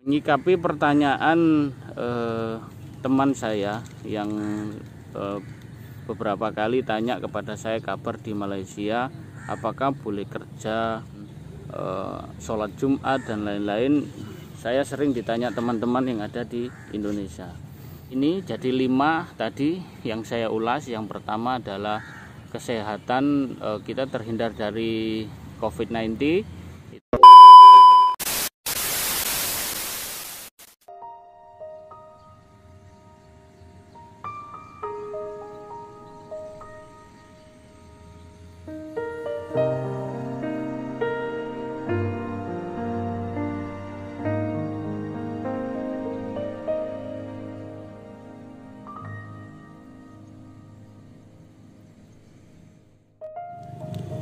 Menyikapi pertanyaan teman saya yang beberapa kali tanya kepada saya kabar di Malaysia, apakah boleh kerja, sholat Jumat dan lain-lain. Saya sering ditanya teman-teman yang ada di Indonesia. Ini jadi 5 tadi yang saya ulas. Yang pertama adalah kesehatan, kita terhindar dari COVID-19.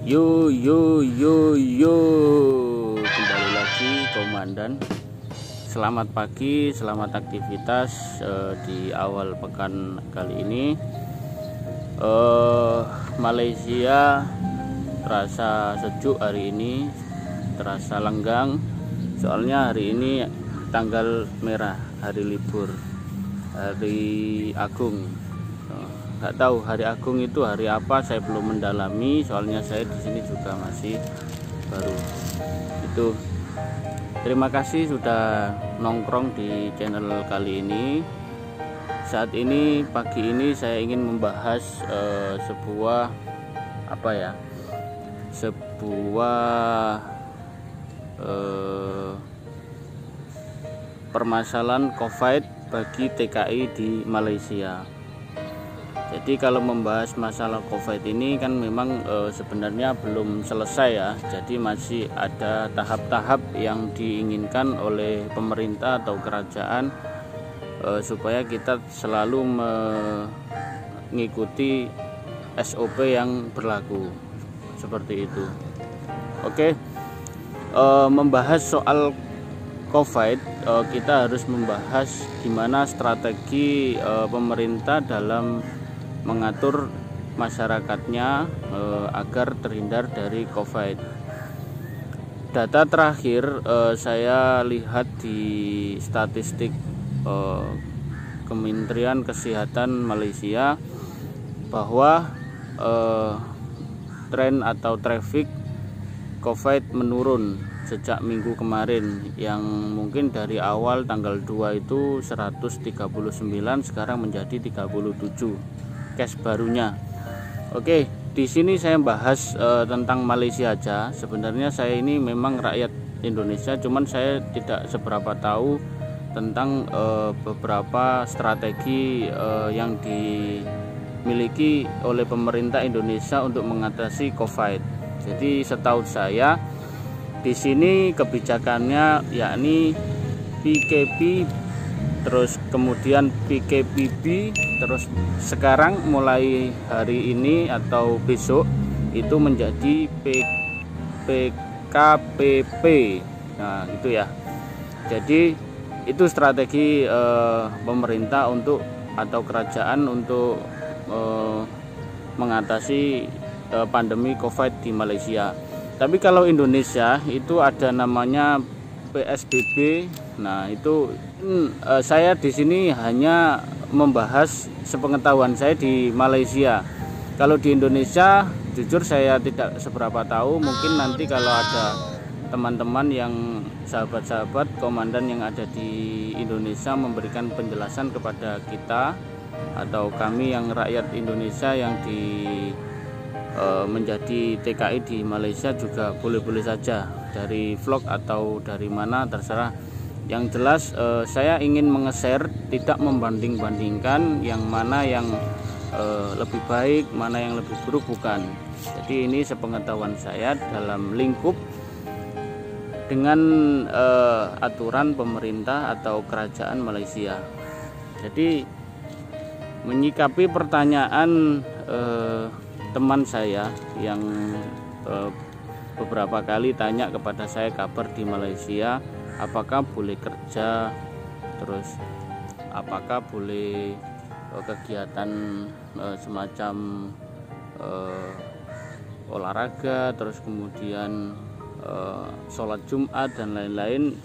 Yo, kembali lagi Komandan. Selamat pagi, selamat aktivitas di awal pekan kali ini. Malaysia terasa sejuk hari ini, terasa lenggang. Soalnya hari ini tanggal merah, hari libur, hari Agung. Nggak tahu hari Agung itu hari apa, saya belum mendalami, soalnya saya di sini juga masih baru. Itu terima kasih sudah nongkrong di channel kali ini. Saat ini pagi ini saya ingin membahas sebuah permasalahan COVID bagi TKI di Malaysia. Jadi kalau membahas masalah COVID ini kan memang sebenarnya belum selesai ya. Jadi masih ada tahap-tahap yang diinginkan oleh pemerintah atau kerajaan supaya kita selalu mengikuti SOP yang berlaku seperti itu. Oke, membahas soal COVID, kita harus membahas gimana strategi pemerintah dalam mengatur masyarakatnya agar terhindar dari COVID. Data terakhir saya lihat di statistik Kementerian Kesehatan Malaysia bahwa tren atau traffic COVID menurun sejak minggu kemarin, yang mungkin dari awal tanggal 2 itu 139, sekarang menjadi 37 case barunya. Oke, di sini saya bahas tentang Malaysia aja. Sebenarnya saya ini memang rakyat Indonesia, cuman saya tidak seberapa tahu tentang beberapa strategi yang dimiliki oleh pemerintah Indonesia untuk mengatasi COVID. Jadi setahu saya di sini kebijakannya yakni PKP, terus kemudian PKPB, terus sekarang mulai hari ini atau besok itu menjadi PKPP. Nah itu ya. Jadi itu strategi pemerintah untuk atau kerajaan untuk mengatasi pandemi COVID di Malaysia. Tapi kalau Indonesia itu ada namanya PSBB. Nah itu saya di sini hanya membahas sepengetahuan saya di Malaysia. Kalau di Indonesia jujur saya tidak seberapa tahu. Mungkin nanti kalau ada teman-teman yang sahabat-sahabat komandan yang ada di Indonesia memberikan penjelasan kepada kita atau kami yang rakyat Indonesia yang menjadi TKI di Malaysia juga boleh-boleh saja, dari vlog atau dari mana terserah. Yang jelas saya ingin menge-share, tidak membanding-bandingkan yang mana yang lebih baik, mana yang lebih buruk, bukan. Jadi ini sepengetahuan saya dalam lingkup dengan aturan pemerintah atau kerajaan Malaysia. Jadi menyikapi pertanyaan teman saya yang beberapa kali tanya kepada saya kabar di Malaysia, apakah boleh kerja, terus apakah boleh kegiatan semacam olahraga, terus kemudian sholat Jumat dan lain-lain.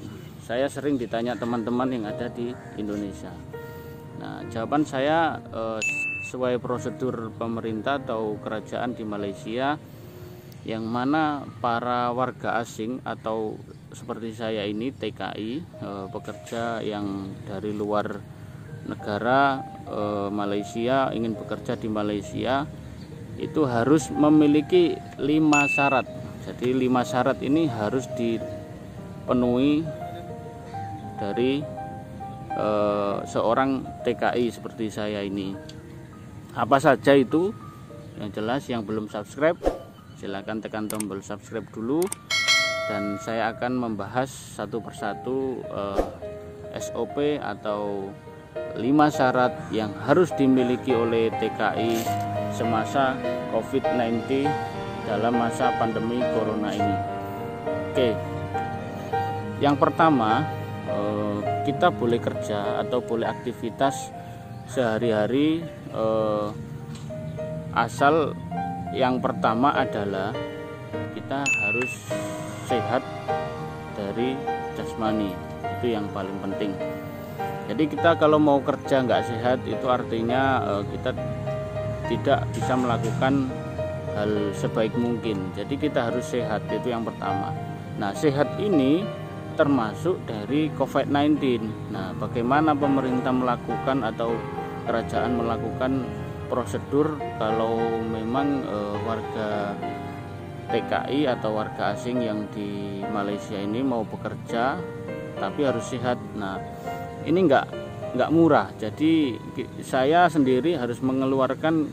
Saya sering ditanya teman-teman yang ada di Indonesia. Nah, jawaban saya sesuai prosedur pemerintah atau kerajaan di Malaysia, yang mana para warga asing atau seperti saya ini TKI, pekerja yang dari luar negara Malaysia ingin bekerja di Malaysia, itu harus memiliki 5 syarat. Jadi 5 syarat ini harus dipenuhi dari seorang TKI seperti saya ini. Apa saja itu? Yang jelas, yang belum subscribe silahkan tekan tombol subscribe dulu, dan saya akan membahas satu persatu SOP atau 5 syarat yang harus dimiliki oleh TKI semasa COVID-19 dalam masa pandemi corona ini. Oke, yang pertama, kita boleh kerja atau boleh aktivitas sehari-hari asal yang pertama adalah kita harus sehat dari jasmani. Itu yang paling penting. Jadi kita kalau mau kerja nggak sehat, itu artinya kita tidak bisa melakukan hal sebaik mungkin. Jadi kita harus sehat, itu yang pertama. Nah, sehat ini termasuk dari COVID-19. Nah, bagaimana pemerintah melakukan atau kerajaan melakukan prosedur kalau memang warga TKI atau warga asing yang di Malaysia ini mau bekerja tapi harus sehat. Nah, ini nggak murah. Jadi saya sendiri harus mengeluarkan,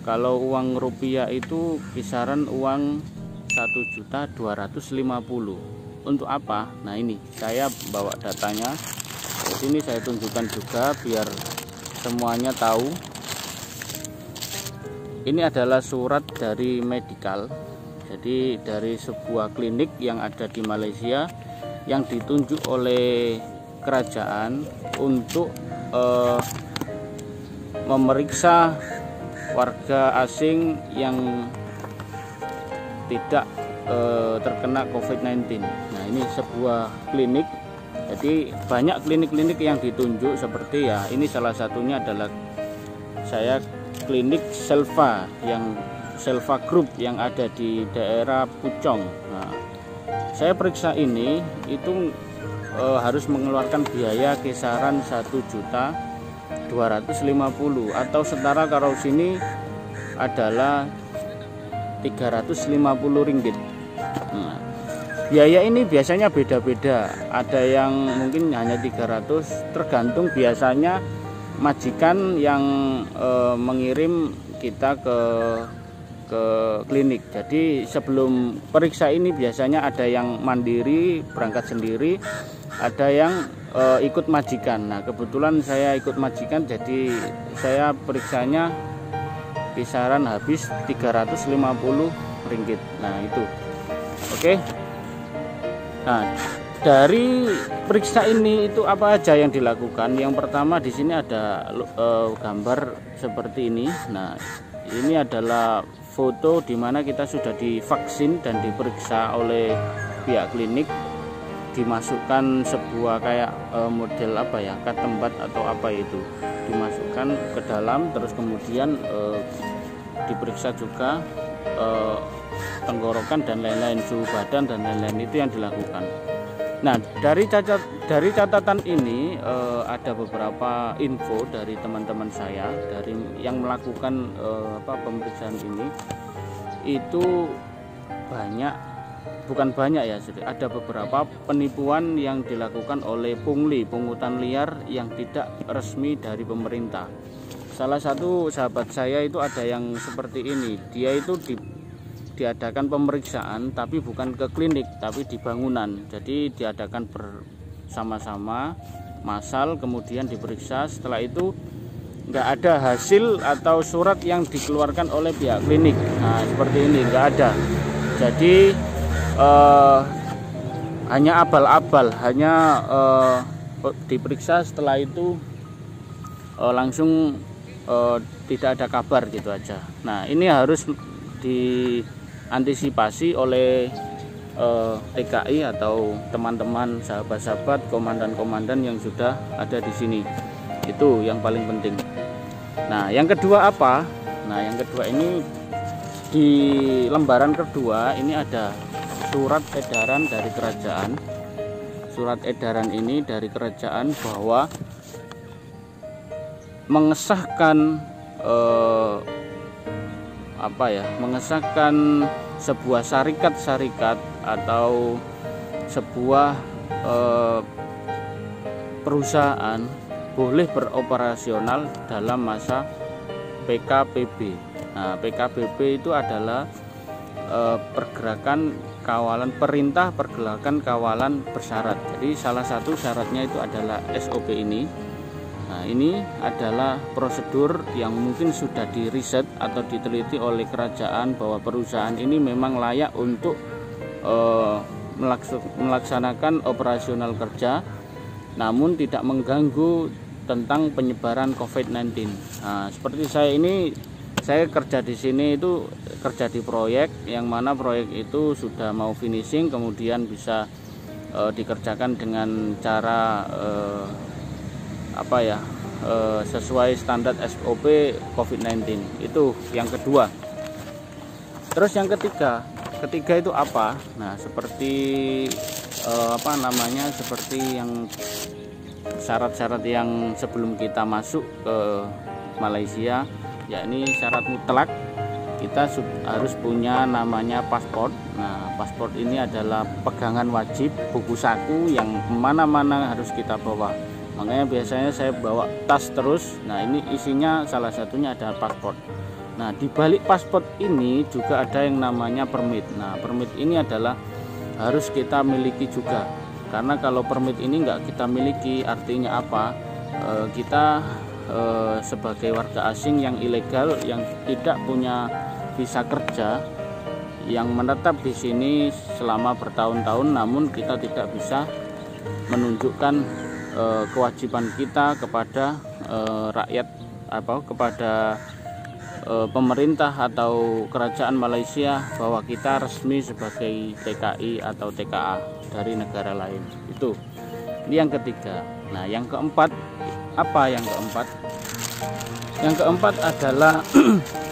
kalau uang rupiah itu kisaran uang 1.250.000. Untuk apa? Nah, ini saya bawa datanya. Di sini saya tunjukkan juga biar semuanya tahu. Ini adalah surat dari medical. Jadi dari sebuah klinik yang ada di Malaysia yang ditunjuk oleh kerajaan untuk memeriksa warga asing yang tidak terkena COVID-19. Nah, ini sebuah klinik. Jadi banyak klinik-klinik yang ditunjuk, seperti ya ini salah satunya adalah saya klinik Selva Group yang ada di daerah Puchong. Nah, saya periksa ini itu harus mengeluarkan biaya kisaran 1.250.000 atau setara kalau sini adalah 350 ringgit. Nah, biaya ini biasanya beda-beda, ada yang mungkin hanya 300, tergantung biasanya majikan yang mengirim kita ke klinik. Jadi sebelum periksa ini biasanya ada yang mandiri berangkat sendiri, ada yang ikut majikan. Nah, kebetulan saya ikut majikan, jadi saya periksanya kisaran habis 350 ringgit. Nah, itu oke. Nah, dari periksa ini itu apa aja yang dilakukan? Yang pertama, di sini ada gambar seperti ini. Nah, ini adalah foto di mana kita sudah divaksin dan diperiksa oleh pihak klinik. Dimasukkan sebuah kayak model apa ya, katembat atau apa itu, dimasukkan ke dalam, terus kemudian diperiksa juga tenggorokan dan lain-lain, suhu badan dan lain-lain, itu yang dilakukan. Nah, dari catatan ini ada beberapa info dari teman-teman saya dari yang melakukan pemeriksaan ini. Itu bukan banyak ya, ada beberapa penipuan yang dilakukan oleh pungutan liar yang tidak resmi dari pemerintah. Salah satu sahabat saya itu ada yang seperti ini. Dia itu diadakan pemeriksaan tapi bukan ke klinik tapi di bangunan. Jadi diadakan bersama-sama massal, kemudian diperiksa. Setelah itu nggak ada hasil atau surat yang dikeluarkan oleh pihak klinik. Nah, seperti ini nggak ada. Jadi hanya abal-abal, hanya diperiksa, setelah itu langsung tidak ada kabar gitu aja. Nah, ini harus diantisipasi oleh TKI atau teman-teman, sahabat-sahabat, komandan-komandan yang sudah ada di sini. Itu yang paling penting. Nah, yang kedua apa? Nah, yang kedua ini di lembaran kedua ini ada surat edaran dari kerajaan. Surat edaran ini dari kerajaan bahwa mengesahkan mengesahkan sebuah syarikat atau sebuah perusahaan boleh beroperasional dalam masa PKPB. Nah, PKPB itu adalah pergerakan kawalan perintah pergerakan kawalan bersyarat. Jadi salah satu syaratnya itu adalah SOP ini. Nah, ini adalah prosedur yang mungkin sudah diriset atau diteliti oleh kerajaan bahwa perusahaan ini memang layak untuk melaksanakan operasional kerja, namun tidak mengganggu tentang penyebaran COVID-19. Nah, seperti saya kerja di sini itu kerja di proyek yang mana proyek itu sudah mau finishing, kemudian bisa dikerjakan dengan cara sesuai standar SOP COVID-19. Itu yang kedua. Terus yang ketiga itu apa? Nah, seperti seperti yang syarat-syarat yang sebelum kita masuk ke Malaysia, yakni syarat mutlak kita harus punya namanya paspor. Nah, paspor ini adalah pegangan wajib, buku saku yang kemana-mana harus kita bawa. Makanya biasanya saya bawa tas terus. Nah, ini isinya salah satunya adalah paspor. Nah, di balik paspor ini juga ada yang namanya permit. Nah, permit ini adalah harus kita miliki juga. Karena kalau permit ini nggak kita miliki, artinya apa? Kita sebagai warga asing yang ilegal, yang tidak punya visa kerja, yang menetap di sini selama bertahun-tahun, namun kita tidak bisa menunjukkan kewajiban kita kepada rakyat kepada pemerintah atau kerajaan Malaysia bahwa kita resmi sebagai TKI atau TKA dari negara lain. Itu ini yang ketiga. Nah, yang keempat apa? Yang keempat adalah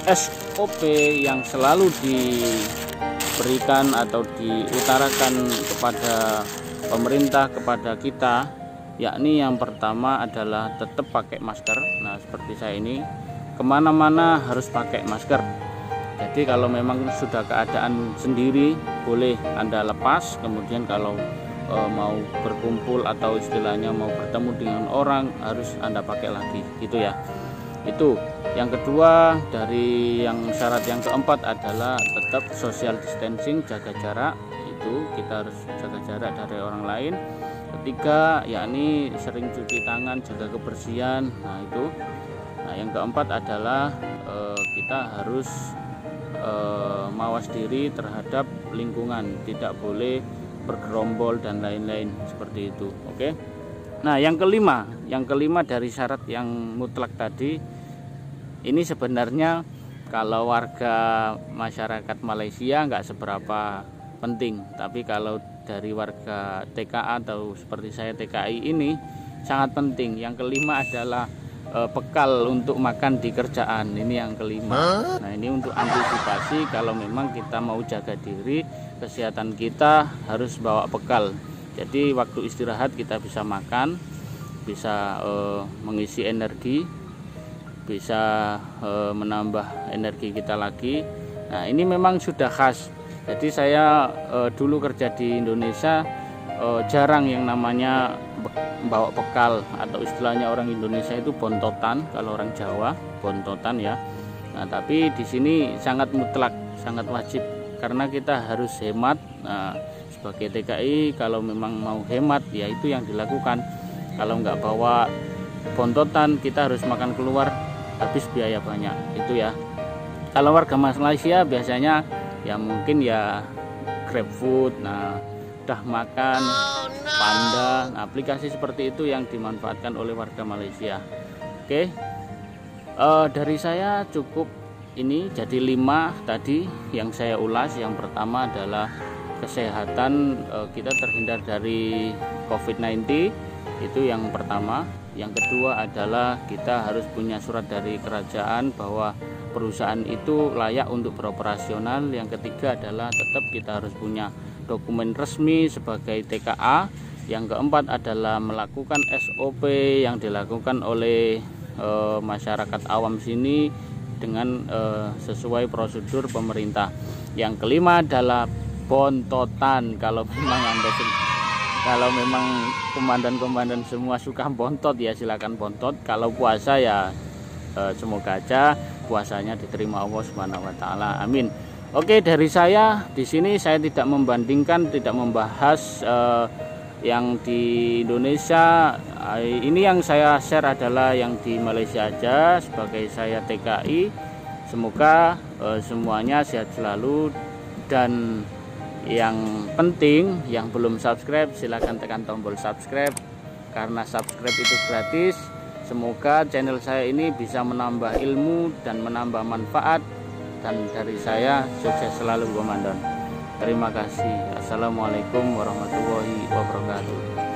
SOP yang selalu diberikan atau diutarakan kepada pemerintah, kepada kita, yakni yang pertama adalah tetap pakai masker. Nah, seperti saya ini kemana-mana harus pakai masker. Jadi kalau memang sudah keadaan sendiri boleh Anda lepas, kemudian kalau mau berkumpul atau istilahnya mau bertemu dengan orang harus Anda pakai lagi, gitu ya. Itu yang kedua. Dari yang syarat yang keempat adalah tetap social distancing, jaga jarak. Itu kita harus jaga jarak dari orang lain. Ketiga, yakni sering cuci tangan, jaga kebersihan. Nah, itu. Nah, yang keempat adalah kita harus mawas diri terhadap lingkungan, tidak boleh bergerombol dan lain-lain seperti itu. Oke. Nah, yang kelima dari syarat yang mutlak tadi, ini sebenarnya kalau warga masyarakat Malaysia nggak seberapa penting, tapi kalau dari warga TKA atau seperti saya TKI ini sangat penting. Yang kelima adalah bekal untuk makan di kerjaan. Ini yang kelima. Nah, ini untuk antisipasi kalau memang kita mau jaga diri, kesehatan kita harus bawa bekal. Jadi waktu istirahat kita bisa makan, bisa mengisi energi, bisa menambah energi kita lagi. Nah, ini memang sudah khas. Jadi saya dulu kerja di Indonesia jarang yang namanya bawa bekal, atau istilahnya orang Indonesia itu bontotan, kalau orang Jawa bontotan ya. Nah, tapi di sini sangat mutlak, sangat wajib karena kita harus hemat. Nah, sebagai TKI kalau memang mau hemat ya itu yang dilakukan. Kalau nggak bawa bontotan kita harus makan keluar, habis biaya banyak, itu ya. Kalau warga Malaysia biasanya ya mungkin ya GrabFood, nah udah makan Panda, nah, aplikasi seperti itu yang dimanfaatkan oleh warga Malaysia. Oke, dari saya cukup ini, jadi 5 tadi yang saya ulas. Yang pertama adalah kesehatan, kita terhindar dari COVID-19, itu yang pertama. Yang kedua adalah kita harus punya surat dari kerajaan bahwa perusahaan itu layak untuk beroperasional. Yang ketiga adalah tetap kita harus punya dokumen resmi sebagai TKA. Yang keempat adalah melakukan SOP yang dilakukan oleh masyarakat awam sini dengan sesuai prosedur pemerintah. Yang kelima adalah bontotan. Kalau memang komandan-komandan semua suka bontot ya silakan bontot. Kalau puasa ya semoga aja puasanya diterima Allah Subhanahu wa taala. Amin. Oke, dari saya di sini saya tidak membandingkan, tidak membahas yang di Indonesia. Ini yang saya share adalah yang di Malaysia aja sebagai saya TKI. Semoga semuanya sehat selalu, dan yang penting yang belum subscribe silahkan tekan tombol subscribe karena subscribe itu gratis. Semoga channel saya ini bisa menambah ilmu dan menambah manfaat, dan dari saya sukses selalu Komandan. Terima kasih. Assalamualaikum warahmatullahi wabarakatuh.